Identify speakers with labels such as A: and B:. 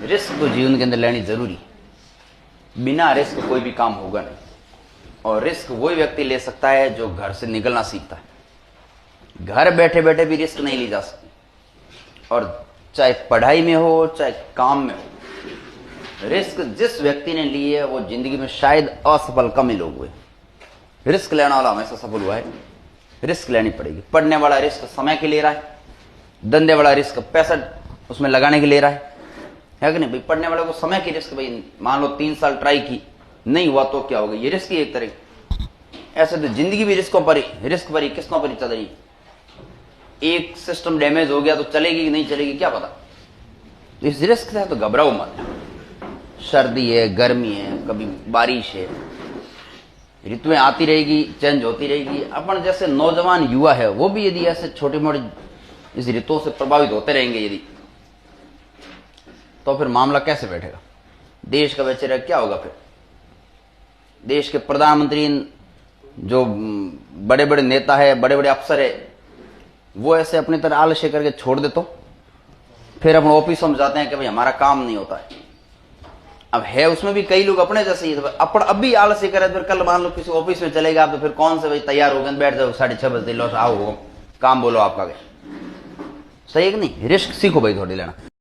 A: Risk तो जीवन के अंदर लेनी जरूरी है। बिना रिस्क कोई भी काम होगा नहीं। और रिस्क वही व्यक्ति ले सकता है जो घर से निकलना सीखता है। घर बैठे बैठे भी रिस्क नहीं ली जा सकती। और चाहे पढ़ाई में हो चाहे काम में हो, रिस्क जिस व्यक्ति ने ली है वो जिंदगी में शायद असफल कम ही लोग हुए। रिस्क लेने वाला हमेशा सफल हुआ है। रिस्क लेनी पड़ेगी। पढ़ने वाला रिस्क समय के ले रहा है, धंधे वाला रिस्क पैसा उसमें लगाने के ले रहा है कि नहीं भाई। पढ़ने वाले को समय की रिस्क, भाई मान लो 3 साल ट्राई की, नहीं हुआ तो क्या होगा, ये रिस्क ही एक तरह की। ऐसे तो जिंदगी भी रिस्कों पर ही, रिस्क पर ही, किस्तों पर ही चल रही। एक सिस्टम डैमेज हो गया तो चलेगी कि नहीं चलेगी क्या पता। तो इस रिस्क से तो घबराओ मत। सर्दी है, गर्मी है, कभी बारिश है, ऋतुएं आती रहेगी, चेंज होती रहेगी। अपन जैसे नौजवान युवा है वो भी यदि ऐसे छोटी मोटी इस ऋतुओं से प्रभावित होते रहेंगे यदि, तो फिर मामला कैसे बैठेगा। देश का बेचारा क्या होगा फिर। देश के प्रधानमंत्री, जो बड़े बड़े नेता है, बड़े बड़े अफसर है, वो ऐसे अपनी तरह आलस्य करके छोड़ दे तो फिर अपन ऑफिसों में जाते हैं कि भाई हमारा काम नहीं होता है। अब है उसमें भी कई लोग अपने जैसे ही, अपन अब भी आलस्य करे, फिर कल मान लो किसी ऑफिस में चलेगा आप, तो फिर कौन से भाई तैयार हो गए बैठ जाओ 6:30 बजे, लो आओ काम बोलो आपका। सही है कि नहीं। रिस्क सीखो भाई थोड़ी लेना।